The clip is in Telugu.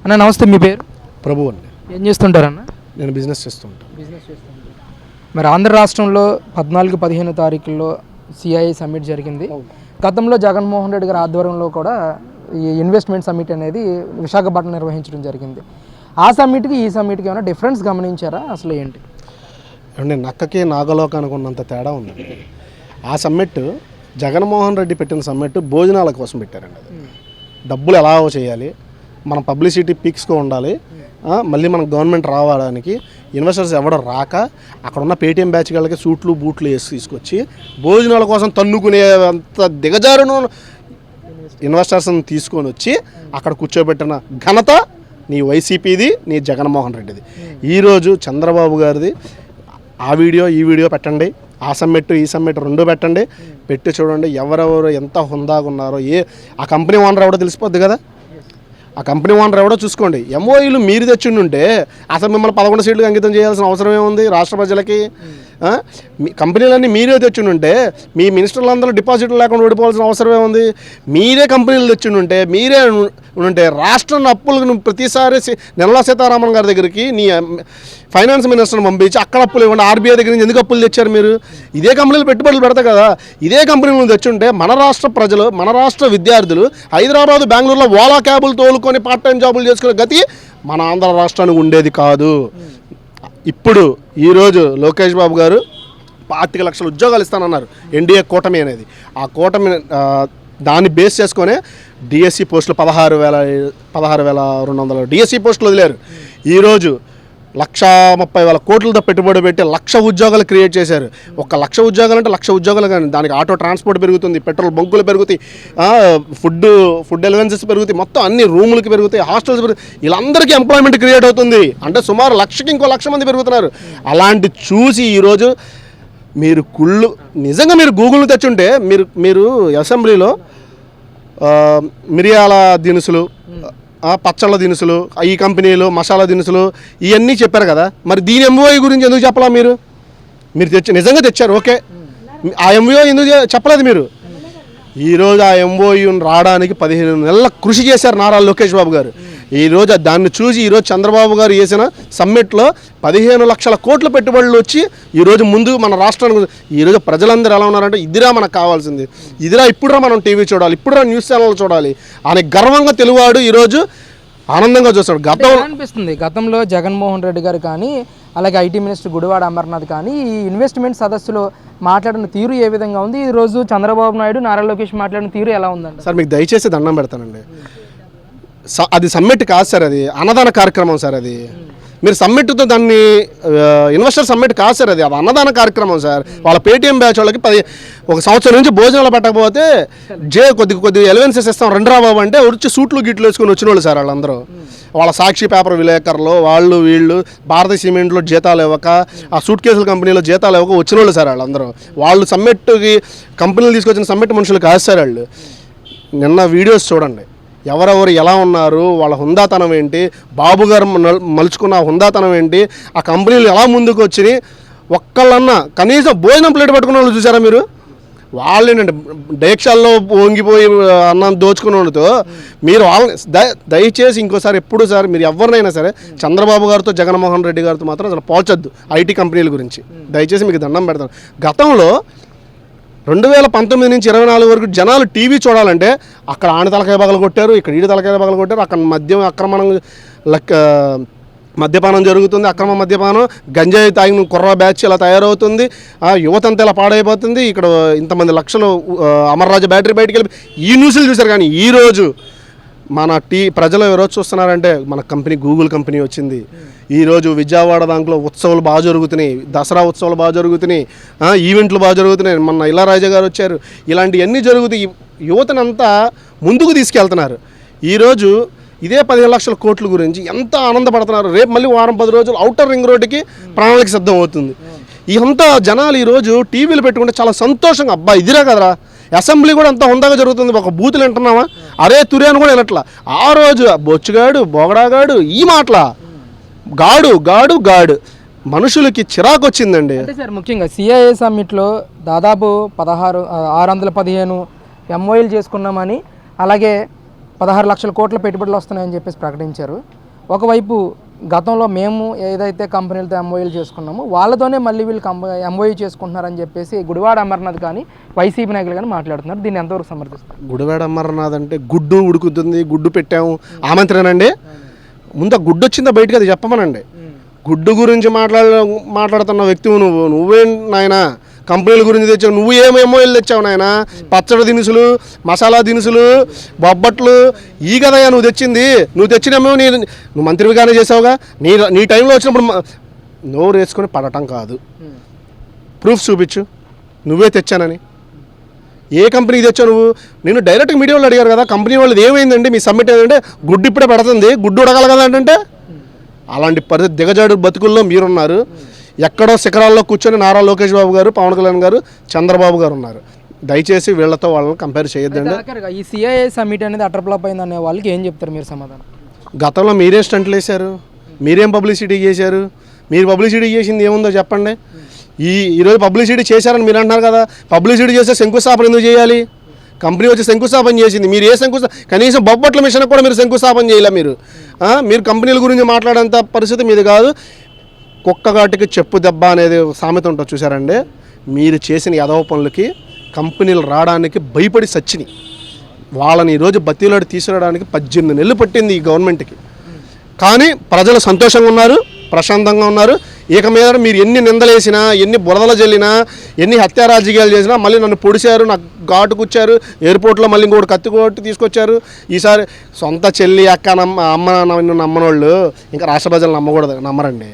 అన్న నమస్తే, మీ పేరు? ప్రభు అండి. ఏం చేస్తుంటారన్న? నేను బిజినెస్ చేస్తుంటాను. మరి ఆంధ్ర రాష్ట్రంలో 14-15 తారీఖుల్లో సిఐఐ సమ్మిట్ జరిగింది. గతంలో జగన్మోహన్ రెడ్డి గారి ఆధ్వర్యంలో కూడా ఈ ఇన్వెస్ట్మెంట్ సమ్మిట్ అనేది విశాఖపట్నం నిర్వహించడం జరిగింది. ఆ సమ్మిట్కి ఈ సమ్మిట్కి ఏమైనా డిఫరెన్స్ గమనించారా? అసలు ఏంటి అంటే నక్కకి నాగలోకానికి ఉన్నంత తేడా ఉందండి. ఆ సమ్మిట్ జగన్మోహన్ రెడ్డి పెట్టిన సమ్మిట్ భోజనాల కోసం పెట్టారండి. అది డబ్బులు ఎలా చేయాలి, మన పబ్లిసిటీ పీక్స్గా ఉండాలి, మళ్ళీ మన గవర్నమెంట్ రావడానికి ఇన్వెస్టర్స్ ఎవడో రాక అక్కడ ఉన్న పేటీఎం బ్యాచ్ వాళ్ళకి సూట్లు బూట్లు వేసి తీసుకొచ్చి భోజనాల కోసం తన్నుకునే అంత దిగజారును ఇన్వెస్టర్స్ని తీసుకొని వచ్చి అక్కడ కూర్చోబెట్టిన ఘనత నీ వైసీపీది, నీ జగన్మోహన్ రెడ్డిది. ఈరోజు చంద్రబాబు గారిది ఆ వీడియో ఈ వీడియో పెట్టండి, ఆ సమ్మిట్ ఈ సమ్మిట్ రెండు పెట్టండి, పెట్టి చూడండి ఎవరెవరు ఎంత హుందాగా ఉన్నారో. ఆ కంపెనీ ఓనర్ ఎవడో తెలిసిపోద్ది కదా. ఆ కంపెనీ ఓనర్ ఎవడో చూసుకోండి. ఎంఓఈలు మీరు తెచ్చిండుంటే అసలు మిమ్మల్ని 11 సీట్లకు అంకితం చేయాల్సిన అవసరం ఏముంది రాష్ట్ర ప్రజలకి? కంపెనీలన్నీ మీరే తెచ్చిండుంటే మీ మినిస్టర్లందరూ డిపాజిట్లు లేకుండా ఓడిపోవాల్సిన అవసరం ఏముంది? మీరే కంపెనీలు తెచ్చిండుంటే, మీరే ఉంటే రాష్ట్రం అప్పులకు ప్రతిసారి నిర్మలా సీతారామన్ గారి దగ్గరికి నీ ఫైనాన్స్ మినిస్టర్ని పంపించి అక్కడ అప్పులు ఇవ్వండి, ఆర్బీఐ దగ్గర నుంచి ఎందుకు అప్పులు తెచ్చారు మీరు? ఇదే కంపెనీలు పెట్టుబడులు పెడతాయి కదా. ఇదే కంపెనీలు తెచ్చుంటే మన రాష్ట్ర ప్రజలు, మన రాష్ట్ర విద్యార్థులు హైదరాబాద్ బెంగళూరులో ఓలా క్యాబులు తోలుకొని పార్ట్ టైం జాబులు చేసుకునే గతి మన ఆంధ్ర రాష్ట్రానికి ఉండేది కాదు. ఇప్పుడు ఈరోజు లోకేష్ బాబు గారు 25 లక్షల ఉద్యోగాలు ఇస్తానన్నారు. ఎన్డీఏ కూటమి అనేది, ఆ కూటమి దాన్ని బేస్ చేసుకొని డిఎస్సి పోస్టులు 16,200 డిఎస్సి పోస్టులు వదిలేరు. ఈరోజు 1,30,000 కోట్లతో పెట్టుబడి పెట్టి 1,00,000 ఉద్యోగాలు క్రియేట్ చేశారు. 1,00,000 ఉద్యోగాలు అంటే 1,00,000 ఉద్యోగాలు కానీ దానికి ఆటో ట్రాన్స్పోర్ట్ పెరుగుతుంది, పెట్రోల్ బంకులు పెరుగుతాయి, ఫుడ్ ఎలవెన్సెస్ పెరుగుతాయి, మొత్తం అన్ని రూములకి పెరుగుతాయి, హాస్టల్స్ పెరుగుతాయి. వీళ్ళందరికీ ఎంప్లాయ్మెంట్ క్రియేట్ అవుతుంది. అంటే సుమారు 1,00,000కి ఇంకో 1,00,000 మంది పెరుగుతున్నారు. అలాంటి చూసి ఈరోజు మీరు నిజంగా మీరు గూగుల్ని తెచ్చుంటే మీరు అసెంబ్లీలో మిరియాల దినుసులు, పచ్చళ్ళ దినుసులు, ఈ కంపెనీలు మసాలా దినుసులు ఇవన్నీ చెప్పారు కదా. మరి దీని ఎంఓఐ గురించి ఎందుకు చెప్పలా? మీరు నిజంగా తెచ్చారు, ఓకే. ఆ ఎంఓఐ ఎందుకు చెప్పలేదు మీరు? ఈరోజు ఆ ఎంఓయూని రావడానికి 15 నెలల కృషి చేశారు నారా లోకేష్ బాబు గారు. ఈరోజు దాన్ని చూసి ఈరోజు చంద్రబాబు గారు చేసిన సమ్మిట్లో 15 లక్షల కోట్ల పెట్టుబడులు వచ్చి ఈరోజు ముందు మన రాష్ట్రానికి ఈరోజు ప్రజలందరూ ఎలా ఉన్నారంటే ఇదిరా మనకు కావాల్సింది, ఇదిరా ఇప్పుడురా మనం టీవీ చూడాలి, ఇప్పుడురా న్యూస్ ఛానల్ చూడాలి అనే గర్వంగా తెలుగువాడు ఈరోజు ఆనందంగా చూస్తాడు. అనిపిస్తుంది గతంలో జగన్మోహన్ రెడ్డి గారు కానీ అలాగే ఐటీ మినిస్టర్ గుడివాడ అమర్నాథ్ కానీ ఈ ఇన్వెస్ట్మెంట్ సదస్సులో మాట్లాడిన తీరు ఏ విధంగా ఉంది, ఈరోజు చంద్రబాబు నాయుడు నారా లోకేష్ మాట్లాడిన తీరు ఎలా ఉందండి? సార్ మీకు దయచేసి దండం పెడతానండి. అది సమ్మిట్ కాదు సార్, అది అన్నదాన కార్యక్రమం సార్. అది మీరు సమ్మిట్తో దాన్ని ఇన్వెస్టర్ సమ్మిట్ కాదు సార్, అది అన్నదాన కార్యక్రమం సార్. వాళ్ళ పేటీఎం బ్యాచ్ వాళ్ళకి 1 సంవత్సరం నుంచి భోజనాలు పెట్టకపోతే కొద్ది ఎలవెన్సెస్ ఇస్తాం రండ్రా బాబు అంటే వచ్చి సూట్లు గిట్లు వేసుకొని వచ్చిన వాళ్ళు సార్. వాళ్ళందరూ వాళ్ళ సాక్షి పేపర్ విలేకరులు వాళ్ళు వీళ్ళు భారతీయ సిమెంట్లో జీతాలు ఇవ్వక, ఆ సూట్ కేసుల కంపెనీలో జీతాలు ఇవ్వక వచ్చిన వాళ్ళు సార్. వాళ్ళందరూ వాళ్ళు సమ్మిట్కి కంపెనీలు తీసుకొచ్చిన సమ్మిట్ మనుషులు కాదు సార్. వాళ్ళు నిన్న వీడియోస్ చూడండి, ఎవరెవరు ఎలా ఉన్నారు, వాళ్ళ హుందాతనం ఏంటి, బాబు గారు మలుచుకున్న హుందాతనం ఏంటి, ఆ కంపెనీలు ఎలా ముందుకు వచ్చినాయి. ఒక్కళ్ళన్నా కనీసం భోజనం ప్లేట్ పట్టుకున్న వాళ్ళు చూసారా మీరు? వాళ్ళేనండి డైక్షాల్లో వంగిపోయి అన్నం దోచుకుని ఉండతో మీరు వాళ్ళని దయచేసి ఇంకోసారి ఎప్పుడు సార్ మీరు ఎవరినైనా సరే చంద్రబాబు గారితో జగన్మోహన్ రెడ్డి గారితో మాత్రం అసలు పోల్చొద్దు. ఐటీ కంపెనీల గురించి దయచేసి మీకు దండం పెడతాను. గతంలో 2019 నుంచి 24 వరకు జనాలు టీవీ చూడాలంటే అక్కడ ఆణ తలకాయ పగలు కొట్టారు, ఇక్కడ ఈడి తలకాయ పగలు కొట్టారు, అక్కడ మద్యపానం జరుగుతుంది, అక్రమ మద్యపానం, గంజాయి తాగిన కుర్ర బ్యాచ్ ఇలా తయారవుతుంది, యువత అంతా ఇలా పాడైపోతుంది, ఇక్కడ ఇంతమంది లక్షలు అమర్రాజు బ్యాటరీ బయటికి వెళ్ళి ఈ న్యూస్లు చూశారు. కానీ ఈరోజు మన ప్రజలు ఎవరో చూస్తున్నారంటే మన కంపెనీ గూగుల్ కంపెనీ వచ్చింది. ఈరోజు విజయవాడ దాంట్లో ఉత్సవాలు బాగా జరుగుతున్నాయి, దసరా ఉత్సవాలు బాగా జరుగుతున్నాయి, ఈవెంట్లు బాగా జరుగుతున్నాయి. మొన్న ఇళ్ళరాజా గారు వచ్చారు. ఇలాంటివన్నీ జరుగుతాయి. యువతనంతా ముందుకు తీసుకెళ్తున్నారు. ఈరోజు ఇదే 15 లక్షల కోట్ల గురించి ఎంత ఆనందపడుతున్నారు. రేపు మళ్ళీ వారం 10 రోజులు ఔటర్ రింగ్ రోడ్డుకి ప్రణాళిక సిద్ధం అవుతుంది. ఇదంతా జనాలు ఈరోజు టీవీలు పెట్టుకుంటే చాలా సంతోషంగా అబ్బా ఇదిరా కదరా. అసెంబ్లీ కూడా అంత హుందాగా జరుగుతుంది. ఒక బూతులు వింటున్నావా, అరే తురియాను కూడా వినట్లా. ఆ రోజు బొచ్చుగాడు బోగడాగాడు ఈ మాటల గాడు గాడు గాడు మనుషులకి చిరాకు వచ్చిందండి. అంటే సార్ ముఖ్యంగా సిఐఏ సమ్మిట్లో దాదాపు 615 ఎంఓఏలు చేసుకున్నామని, అలాగే 16 లక్షల కోట్ల పెట్టుబడులు వస్తున్నాయని చెప్పేసి ప్రకటించారు. ఒకవైపు గతంలో మేము ఏదైతే కంపెనీలతో ఎంఓయూలు చేసుకున్నామో వాళ్ళతోనే మళ్ళీ వీళ్ళు ఎంఓయూ చేసుకుంటున్నారని చెప్పేసి గుడివాడ అమర్నాథ్ కానీ వైసీపీ నాయకులు కానీ మాట్లాడుతున్నారు. దీన్ని ఎంతవరకు సమర్థిస్తారు? గుడివాడ అమర్నాథ్ అంటే గుడ్డు ఉడుకుతుంది, గుడ్డు పెట్టాము ఆమంత్రేనండి. ముందు ఆ గుడ్డు వచ్చిందా బయటకు, అది చెప్పమనండి. గుడ్డు గురించి మాట్లాడుతున్న వ్యక్తివి నువ్వే నాయన. కంపెనీల గురించి తెచ్చావు, నువ్వు ఏమేమో వెళ్ళి తెచ్చావు నాయన. పచ్చడి దినుసులు, మసాలా దినుసులు, బొబ్బట్లు, ఈ కదయ్యా నువ్వు తెచ్చింది. నువ్వు తెచ్చినేమో నువ్వు మంత్రిగానే చేసావుగా. నీ టైంలో వచ్చినప్పుడు నోరు వేసుకొని పడటం కాదు, ప్రూఫ్ చూపించు నువ్వే తెచ్చానని. ఏ కంపెనీకి తెచ్చావు నువ్వు? నేను డైరెక్ట్గా మీడియా వాళ్ళు అడిగారు కదా, కంపెనీ వాళ్ళది ఏమైందండి మీ సబ్మిట్ ఏంటంటే గుడ్డు ఇప్పుడే పెడుతుంది, గుడ్డు ఉడగాలి కదా అంటే. అలాంటి పరిస్థితి దిగజాడు బతుకుల్లో మీరున్నారు. ఎక్కడో శిఖరాల్లో కూర్చొని నారా లోకేష్ బాబు గారు, పవన్ కళ్యాణ్ గారు, చంద్రబాబు గారు ఉన్నారు. దయచేసి వీళ్ళతో వాళ్ళని కంపేర్ చేయొద్దండి. ఈ సిఐఏ సమ్మిట్ అనేది అటర్ ఫ్లాప్ అయింది అనే వాళ్ళకి ఏం చెప్తారు మీరు సమాధానం? గతంలో మీరే స్టంట్లు వేశారు, మీరేం పబ్లిసిటీ చేశారు? మీరు పబ్లిసిటీ చేసింది ఏముందో చెప్పండి. ఈరోజు పబ్లిసిటీ చేశారని మీరు అంటున్నారు కదా, పబ్లిసిటీ చేస్తే శంకుస్థాపన ఎందుకు చేయాలి? కంపెనీ వచ్చి శంకుస్థాపన చేసింది, మీరు ఏ కనీసం బొబ్బట్ల మిషన్ కూడా మీరు శంకుస్థాపన చేయలే. మీరు కంపెనీల గురించి మాట్లాడేంత పరిస్థితి మీది కాదు. కుక్కగాటికి చెప్పు దెబ్బ అనేది సామెత ఉంటుంది చూసారండి. మీరు చేసిన యదవ పనులకి కంపెనీలు రావడానికి భయపడి సచ్చిని వాళ్ళని ఈరోజు బతీలాడి తీసుకురావడానికి 18 నెలలు పట్టింది ఈ గవర్నమెంట్కి. కానీ ప్రజలు సంతోషంగా ఉన్నారు, ప్రశాంతంగా ఉన్నారు. ఇక మీద మీరు ఎన్ని నిందలేసినా, ఎన్ని బురదలు జల్లినా, ఎన్ని హత్యా రాజకీయాలు చేసినా మళ్ళీ నన్ను పొడిచారు, నాకు ఘాటు కూర్చారు, ఎయిర్పోర్ట్లో మళ్ళీ ఇంకోటి కత్తి కొట్టి తీసుకొచ్చారు. ఈసారి సొంత చెల్లి అక్క అమ్మ నమ్మనోళ్ళు ఇంకా రాష్ట్ర ప్రజలు నమ్మకూడదు, నమ్మరండి.